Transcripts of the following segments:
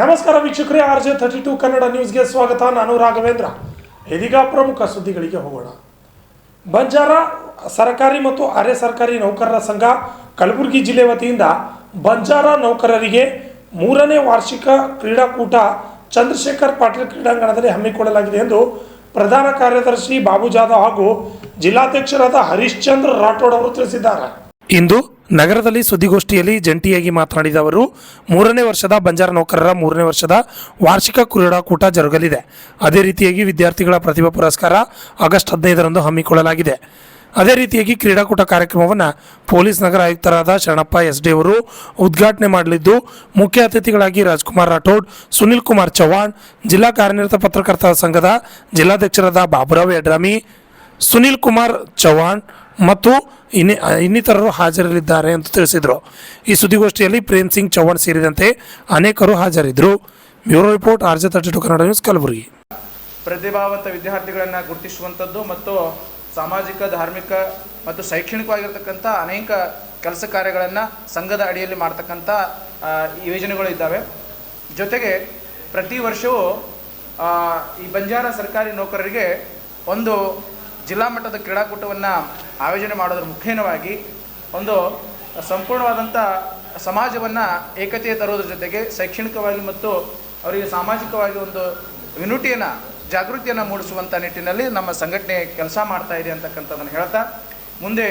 ನಮಸ್ಕಾರ ವೀಕ್ಷಕರೇ, RJ32 ಕನ್ನಡ ನ್ಯೂಸ್ಗೆ ಸ್ವಾಗತ. ನಾನು ರಾಘವೇಂದ್ರ. ಇದೀಗ ಪ್ರಮುಖ ಸುದ್ದಿಗಳಿಗೆ ಹೋಗೋಣ. ಬಂಜಾರ ಸರ್ಕಾರಿ ಮತ್ತು ಅರೆ ಸರ್ಕಾರಿ ನೌಕರರ ಸಂಘ ಕಲಬುರಗಿ ಜಿಲ್ಲೆ ವತಿಯಿಂದ ಬಂಜಾರ ನೌಕರರಿಗೆ 3ನೇ ವಾರ್ಷಿಕ ಕ್ರೀಡಾಕೂಟ ಚಂದ್ರಶೇಖರ್ ಪಾಟೀಲ್ ಕ್ರೀಡಾಂಗಣದಲ್ಲಿ ಹಮ್ಮಿಕೊಳ್ಳಲಾಗಿದೆ ಎಂದು ಪ್ರಧಾನ ಕಾರ್ಯದರ್ಶಿ ಬಾಬು ಜಾಧವ್ ಹಾಗೂ ಜಿಲ್ಲಾಧ್ಯಕ್ಷರಾದ ಹರೀಶ್ಚಂದ್ರ ರಾಠೋಡ್ ಅವರು ತಿಳಿಸಿದ್ದಾರೆ. ಇಂದು ನಗರದಲ್ಲಿ ಸುದ್ದಿಗೋಷ್ಠಿಯಲ್ಲಿ ಜಂಟಿಯಾಗಿ ಮಾತನಾಡಿದ ಅವರು 3ನೇ ವರ್ಷದ ಬಂಜಾರ ನೌಕರರ 3ನೇ ವರ್ಷದ ವಾರ್ಷಿಕ ಕ್ರೀಡಾಕೂಟ ಜರುಗಲಿದೆ. ಅದೇ ರೀತಿಯಾಗಿ ವಿದ್ಯಾರ್ಥಿಗಳ ಪ್ರತಿಭಾ ಪುರಸ್ಕಾರ ಆಗಸ್ಟ್ 15ರಂದು ಹಮ್ಮಿಕೊಳ್ಳಲಾಗಿದೆ. ಅದೇ ರೀತಿಯಾಗಿ ಕ್ರೀಡಾಕೂಟ ಕಾರ್ಯಕ್ರಮವನ್ನು ಪೊಲೀಸ್ ನಗರ ಆಯುಕ್ತರಾದ ಶರಣಪ್ಪ SD ಅವರು ಉದ್ಘಾಟನೆ ಮಾಡಲಿದ್ದು, ಮುಖ್ಯ ಅತಿಥಿಗಳಾಗಿ ರಾಜ್ಕುಮಾರ್ ರಾಠೋಡ್, ಸುನಿಲ್ ಕುಮಾರ್ ಚೌಹಾಣ್, ಜಿಲ್ಲಾ ಕಾರ್ಯನಿರತ ಪತ್ರಕರ್ತರ ಸಂಘದ ಜಿಲ್ಲಾಧ್ಯಕ್ಷರಾದ ಬಾಬುರಾವ್ ಯಡ್ರಾಮಿ, ಸುನಿಲ್ ಕುಮಾರ್ ಚೌಹಾಣ್ ಮತ್ತು ಇನ್ನಿತರರು ಹಾಜರಿರಲಿದ್ದಾರೆ ಎಂದು ತಿಳಿಸಿದರು. ಈ ಸುದ್ದಿಗೋಷ್ಠಿಯಲ್ಲಿ ಪ್ರೇಮ್ ಸಿಂಗ್ ಚೌಹಾಣ್ ಸೇರಿದಂತೆ ಅನೇಕರು ಹಾಜರಿದ್ದರು. Bureau report, RJ32 Kannada news, Kalaburagi. ಪ್ರತಿಭಾವಂತ ವಿದ್ಯಾರ್ಥಿಗಳನ್ನು ಗುರುತಿಸುವಂಥದ್ದು ಮತ್ತು ಸಾಮಾಜಿಕ, ಧಾರ್ಮಿಕ ಮತ್ತು ಶೈಕ್ಷಣಿಕವಾಗಿರ್ತಕ್ಕಂಥ ಅನೇಕ ಕೆಲಸ ಕಾರ್ಯಗಳನ್ನು ಸಂಘದ ಅಡಿಯಲ್ಲಿ ಮಾಡ್ತಕ್ಕಂಥ ಯೋಜನೆಗಳು ಇದ್ದಾವೆ. ಜೊತೆಗೆ ಪ್ರತಿ ವರ್ಷವೂ ಈ ಬಂಜಾರ ಸರ್ಕಾರಿ ನೌಕರರಿಗೆ ಒಂದು ಜಿಲ್ಲಾ ಮಟ್ಟದ ಕ್ರೀಡಾಕೂಟವನ್ನು ಆಯೋಜನೆ ಮಾಡೋದ್ರ ಮುಖೇನವಾಗಿ ಒಂದು ಸಂಪೂರ್ಣವಾದಂಥ ಸಮಾಜವನ್ನು ಏಕತೆಯ ತರೋದ್ರ ಜೊತೆಗೆ ಶೈಕ್ಷಣಿಕವಾಗಿ ಮತ್ತು ಅವರಿಗೆ ಸಾಮಾಜಿಕವಾಗಿ ಒಂದು ವಿನುಟಿಯನ್ನು, ಜಾಗೃತಿಯನ್ನು ಮೂಡಿಸುವಂಥ ನಿಟ್ಟಿನಲ್ಲಿ ನಮ್ಮ ಸಂಘಟನೆ ಕೆಲಸ ಮಾಡ್ತಾ ಇದೆ ಅಂತಕ್ಕಂಥದ್ದನ್ನು ಹೇಳ್ತಾ, ಮುಂದೆ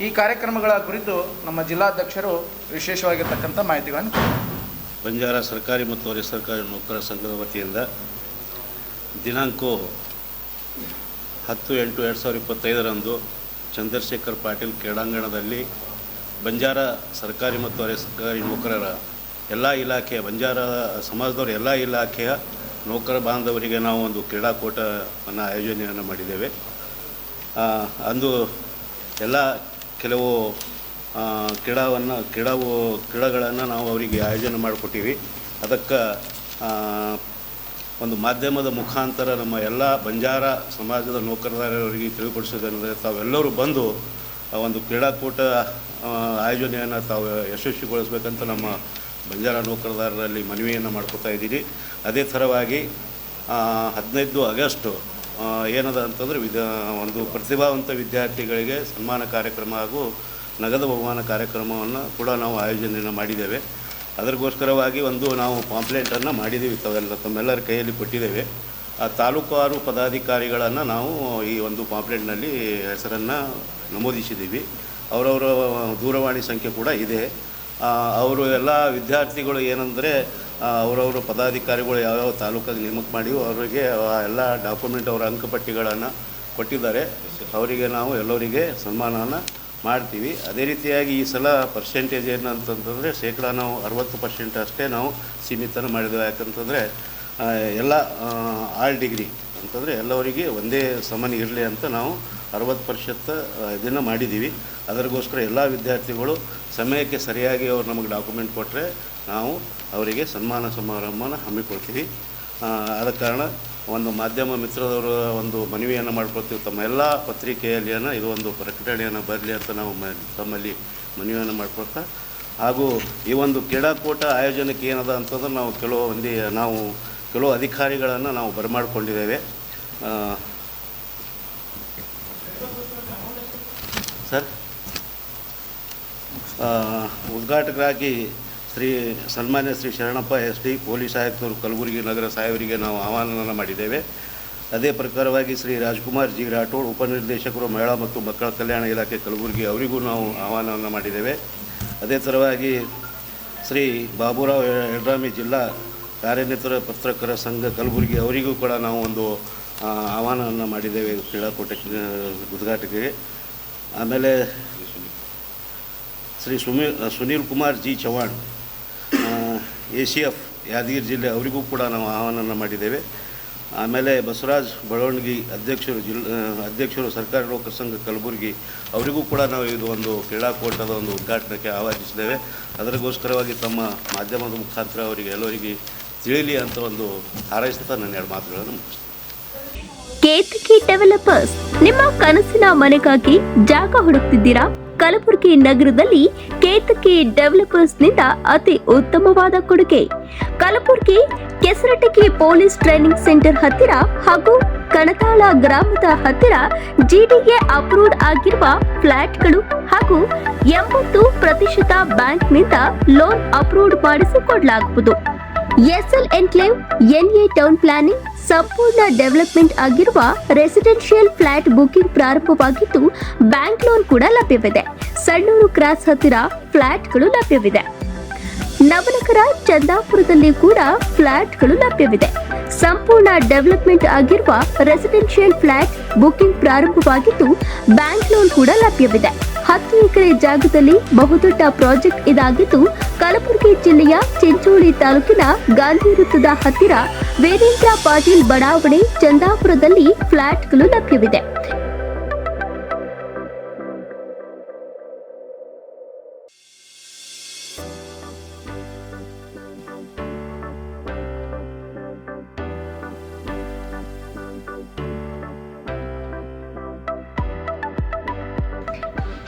ಈ ಕಾರ್ಯಕ್ರಮಗಳ ಕುರಿತು ನಮ್ಮ ಜಿಲ್ಲಾಧ್ಯಕ್ಷರು ವಿಶೇಷವಾಗಿರ್ತಕ್ಕಂಥ ಮಾಹಿತಿಗಳನ್ನು. ಬಂಜಾರ ಸರ್ಕಾರಿ ಮತ್ತು ಅರೆ ಸರ್ಕಾರಿ ನೌಕರರ ಸಂಘದ ವತಿಯಿಂದ ದಿನಾಂಕ 10/8/2025ರಂದು ಚಂದ್ರಶೇಖರ್ ಪಾಟೀಲ್ ಕ್ರೀಡಾಂಗಣದಲ್ಲಿ ಬಂಜಾರ ಸರ್ಕಾರಿ ಮತ್ತು ಅರೆ ಸರ್ಕಾರಿ ನೌಕರರ ಎಲ್ಲ ಇಲಾಖೆಯ, ಬಂಜಾರ ಸಮಾಜದವರ ಎಲ್ಲ ಇಲಾಖೆಯ ನೌಕರ ಬಾಂಧವರಿಗೆ ನಾವು ಒಂದು ಕ್ರೀಡಾಕೂಟವನ್ನು ಆಯೋಜನೆಯನ್ನು ಮಾಡಿದ್ದೇವೆ. ಅಂದು ಎಲ್ಲ ಕೆಲವು ಕ್ರೀಡೆಗಳನ್ನು ನಾವು ಅವರಿಗೆ ಆಯೋಜನೆ ಮಾಡಿಕೊಟ್ಟಿವಿ. ಅದಕ್ಕೆ ಒಂದು ಮಾಧ್ಯಮದ ಮುಖಾಂತರ ನಮ್ಮ ಎಲ್ಲ ಬಂಜಾರ ಸಮಾಜದ ನೌಕರದಾರರಿಗೆ ತಿಳಿಪಡಿಸೋದಂದರೆ ತಾವೆಲ್ಲರೂ ಬಂದು ಒಂದು ಕ್ರೀಡಾಕೂಟ ಆಯೋಜನೆಯನ್ನು ತಾವು ಯಶಸ್ವಿಗೊಳಿಸಬೇಕಂತ ನಮ್ಮ ಬಂಜಾರ ನೌಕರದಾರರಲ್ಲಿ ಮನವಿಯನ್ನು ಮಾಡ್ಕೊತಾ ಇದ್ದೀರಿ. ಅದೇ ಥರವಾಗಿ 15 ಆಗಸ್ಟ್ ಏನದ ಅಂತಂದರೆ ಒಂದು ಪ್ರತಿಭಾವಂತ ವಿದ್ಯಾರ್ಥಿಗಳಿಗೆ ಸನ್ಮಾನ ಕಾರ್ಯಕ್ರಮ ಹಾಗೂ ನಗದು ಬಹುಮಾನ ಕಾರ್ಯಕ್ರಮವನ್ನು ಕೂಡ ನಾವು ಆಯೋಜನೆಯನ್ನು ಮಾಡಿದ್ದೇವೆ. ಅದಕ್ಕೋಸ್ಕರವಾಗಿ ಒಂದು ನಾವು ಪಾಂಪ್ಲೆಟನ್ನು ಮಾಡಿದ್ದೀವಿ, ತಮ್ಮೆಲ್ಲರ ಕೈಯಲ್ಲಿ ಕೊಟ್ಟಿದ್ದೇವೆ. ಆ ತಾಲೂಕಾರು ಪದಾಧಿಕಾರಿಗಳನ್ನು ನಾವು ಈ ಒಂದು ಪಾಂಪ್ಲೆಟ್ನಲ್ಲಿ ಹೆಸರನ್ನು ನಮೂದಿಸಿದ್ದೀವಿ. ಅವರವರ ದೂರವಾಣಿ ಸಂಖ್ಯೆ ಕೂಡ ಇದೆ. ಅವರು ಎಲ್ಲ ವಿದ್ಯಾರ್ಥಿಗಳು ಏನಂದರೆ ಅವರವರ ಪದಾಧಿಕಾರಿಗಳು ಯಾವ್ಯಾವ ತಾಲೂಕಾಗಿ ನೇಮಕ ಮಾಡಿ ಅವರಿಗೆ ಎಲ್ಲ ಡಾಕ್ಯುಮೆಂಟ್, ಅವರ ಅಂಕಪಟ್ಟಿಗಳನ್ನು ಕೊಟ್ಟಿದ್ದಾರೆ. ಅವರಿಗೆ ನಾವು ಎಲ್ಲರಿಗೆ ಸನ್ಮಾನವನ್ನು ಮಾಡ್ತೀವಿ. ಅದೇ ರೀತಿಯಾಗಿ ಈ ಸಲ ಪರ್ಸೆಂಟೇಜ್ ಏನಂತಂತಂದರೆ ನಾವು 60% ಅಷ್ಟೇ ನಾವು ಸೀಮಿತನ ಮಾಡಿದ್ದೇವೆ. ಯಾಕಂತಂದರೆ ಎಲ್ಲ ಆಲ್ ಡಿಗ್ರಿ ಅಂತಂದರೆ ಎಲ್ಲವರಿಗೆ ಒಂದೇ ಸಮಾನ ಇರಲಿ ಅಂತ ನಾವು 60% ಇದನ್ನು ಮಾಡಿದ್ದೀವಿ. ಅದಕ್ಕೋಸ್ಕರ ಎಲ್ಲ ವಿದ್ಯಾರ್ಥಿಗಳು ಸಮಯಕ್ಕೆ ಸರಿಯಾಗಿ ಅವ್ರು ನಮಗೆ ಡಾಕ್ಯುಮೆಂಟ್ ಕೊಟ್ಟರೆ ನಾವು ಅವರಿಗೆ ಸನ್ಮಾನ ಸಮಾರಂಭನ ಹಮ್ಮಿಕೊಳ್ತೀವಿ. ಆದ ಕಾರಣ ಒಂದು ಮಾಧ್ಯಮ ಮಿತ್ರದವರು ಒಂದು ಮನವಿಯನ್ನು ಮಾಡ್ಕೊಳ್ತೀವಿ, ತಮ್ಮ ಎಲ್ಲ ಪತ್ರಿಕೆಯಲ್ಲಿ ಇದು ಒಂದು ಪ್ರಕಟಣೆಯನ್ನು ಬರಲಿ ಅಂತ ನಾವು ತಮ್ಮಲ್ಲಿ ಮನವಿಯನ್ನು ಮಾಡ್ಕೊಳ್ತಾ, ಹಾಗೂ ಈ ಒಂದು ಕ್ರೀಡಾಕೂಟ ಆಯೋಜನೆಗೆ ಏನದ ಅಂತಂದ್ರೆ ನಾವು ಕೆಲವು ಅಧಿಕಾರಿಗಳನ್ನು ನಾವು ಬರಮಾಡಿಕೊಂಡಿದ್ದೇವೆ. ಸರ್, ಉದ್ಘಾಟಕರಾಗಿ ಸನ್ಮಾನ್ಯ ಶ್ರೀ ಶರಣಪ್ಪ SD, ಪೊಲೀಸ್ ಆಯುಕ್ತರು ಕಲಬುರಗಿ ನಗರ ಸಾಹೇಬರಿಗೆ ನಾವು ಆಹ್ವಾನವನ್ನು ಮಾಡಿದ್ದೇವೆ. ಅದೇ ಪ್ರಕಾರವಾಗಿ ಶ್ರೀ ರಾಜ್ಕುಮಾರ್ G ರಾಠೋಡ್, ಉಪನಿರ್ದೇಶಕರು ಮಹಿಳಾ ಮತ್ತು ಮಕ್ಕಳ ಕಲ್ಯಾಣ ಇಲಾಖೆ ಕಲಬುರಗಿ, ಅವರಿಗೂ ನಾವು ಆಹ್ವಾನವನ್ನು ಮಾಡಿದ್ದೇವೆ. ಅದೇ ಥರವಾಗಿ ಶ್ರೀ ಬಾಬುರಾವ್ ಯಡ್ರಾಮಿ, ಜಿಲ್ಲಾ ಕಾರ್ಯನಿರತ ಪತ್ರಕರ್ತರ ಸಂಘ ಕಲಬುರಗಿ, ಅವರಿಗೂ ಕೂಡ ನಾವು ಒಂದು ಆಹ್ವಾನವನ್ನು ಮಾಡಿದ್ದೇವೆ ಕ್ರೀಡಾಕೂಟಕ್ಕೆ ಉದ್ಘಾಟನೆಗೆ. ಆಮೇಲೆ ಶ್ರೀ ಸುನೀಲ್ ಕುಮಾರ್ G ಚೌಹಾಣ್, ACF ಯಾದಗಿರಿ ಜಿಲ್ಲೆ, ಅವರಿಗೂ ಕೂಡ ನಾವು ಆಹ್ವಾನವನ್ನು ಮಾಡಿದ್ದೇವೆ. ಆಮೇಲೆ ಬಸವರಾಜ್ ಬಳವಣಗಿ, ಅಧ್ಯಕ್ಷರು ಸರ್ಕಾರಿ ನೌಕರ ಸಂಘ ಕಲಬುರಗಿ, ಅವರಿಗೂ ಕೂಡ ನಾವು ಇದು ಒಂದು ಕ್ರೀಡಾಕೂಟದ ಒಂದು ಉದ್ಘಾಟನೆಗೆ ಆಹ್ವಾನಿಸಿದ್ದೇವೆ. ಅದಕ್ಕೋಸ್ಕರವಾಗಿ ತಮ್ಮ ಮಾಧ್ಯಮದ ಮುಖಾಂತರ ಅವರಿಗೆ ಎಲ್ಲರಿಗೆ ತಿಳಿಯಲಿ ಅಂತ ಒಂದು ಹಾರೈಸ್ತಾ ನನ್ನ 2 ಮಾತುಗಳನ್ನು ಮುಗಿಸ್ತೇನೆ. ಕೇತಕಿ ಡೆವಲಪರ್ಸ್, ನಿಮ್ಮ ಕನಸಿನ ಮನೆಗಾಗಿ ಜಾಗ ಹುಡುಕ್ತಿದ್ದೀರಾ? ಕಲಬುರಗಿ ನಗರದಲ್ಲಿ ಕೇತಕಿ ಡೆವಲಪರ್ಸ್ನಿಂದ ಅತಿ ಉತ್ತಮವಾದ ಕೊಡುಗೆ. ಕಲಬುರಗಿ ಕೆಸರಟಗಿ ಪೊಲೀಸ್ ಟ್ರೈನಿಂಗ್ ಸೆಂಟರ್ ಹತ್ತಿರ ಹಾಗೂ ಕಣತಾಳ ಗ್ರಾಮದ ಹತ್ತಿರ ಜಿಡಿಎ ಅಪ್ರೂವ್ಡ್ ಆಗಿರುವ ಫ್ಲಾಟ್ಗಳು ಹಾಗೂ 80% ಬ್ಯಾಂಕ್ನಿಂದ ಲೋನ್ ಅಪ್ರೂವ್ಡ್ ಮಾಡಿಸಿಕೊಡಲಾಗುವುದು. SL enclave NA town planning ಸಂಪೂರ್ಣ ಡೆವಲಪ್ಮೆಂಟ್ ಆಗಿರುವ ರೆಸಿಡೆನ್ಷಿಯಲ್ ಫ್ಲಾಟ್ ಬುಕಿಂಗ್ ಪ್ರಾರಂಭವಾಗಿದ್ದು ಬ್ಯಾಂಕ್ ಲೋನ್ ಕೂಡ ಲಭ್ಯವಿದೆ. ಸಣ್ಣೂರು ಕ್ರಾಸ್ ಹತ್ತಿರ ಫ್ಲಾಟ್ಗಳು ಲಭ್ಯವಿದೆ. ನವನಗರ ಚಂದಾಪುರದಲ್ಲಿ ಕೂಡ ಫ್ಲಾಟ್ಗಳು ಲಭ್ಯವಿದೆ. ಸಂಪೂರ್ಣ ಡೆವಲಪ್ಮೆಂಟ್ ಆಗಿರುವ ರೆಸಿಡೆನ್ಷಿಯಲ್ ಫ್ಲಾಟ್ ಬುಕಿಂಗ್ ಪ್ರಾರಂಭವಾಗಿದ್ದು ಬ್ಯಾಂಕ್ ಲೋನ್ ಕೂಡ ಲಭ್ಯವಿದೆ. 10 ಎಕರೆ ಜಾಗದಲ್ಲಿ ಬಹುದೊಡ್ಡ ಪ್ರಾಜೆಕ್ಟ್ ಇದಾಗಿದ್ದು ಕಲಬುರಗಿ ಜಿಲ್ಲೆಯ ಚಿಂಚೋಳಿ ತಾಲೂಕಿನ ಗಾಂಧಿ ವೃತ್ತದ ಹತ್ತಿರ ವೀರೇಂದ್ರ ಪಾಟೀಲ್ ಬಡಾವಣೆ ಚಂದಾಪುರದಲ್ಲಿ ಫ್ಲಾಟ್ಗಳು ಲಭ್ಯವಿದೆ.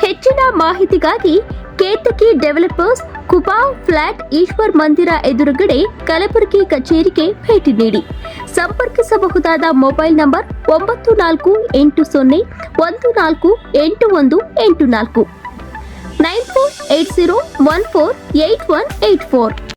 ಹೆಚ್ಚಿನ ಮಾಹಿತಿಗಾಗಿ ಕೇತಕಿ ಡೆವಲಪರ್ಸ್ ಕುಪಾವ್ ಫ್ಲಾಟ್ ಈಶ್ವರ್ ಮಂದಿರ ಎದುರುಗಡೆ ಕಲಬುರಗಿ ಕಚೇರಿಗೆ ಭೇಟಿ ನೀಡಿ. ಸಂಪರ್ಕಿಸಬಹುದಾದ ಮೊಬೈಲ್ ನಂಬರ್ 9480148184 9480148184.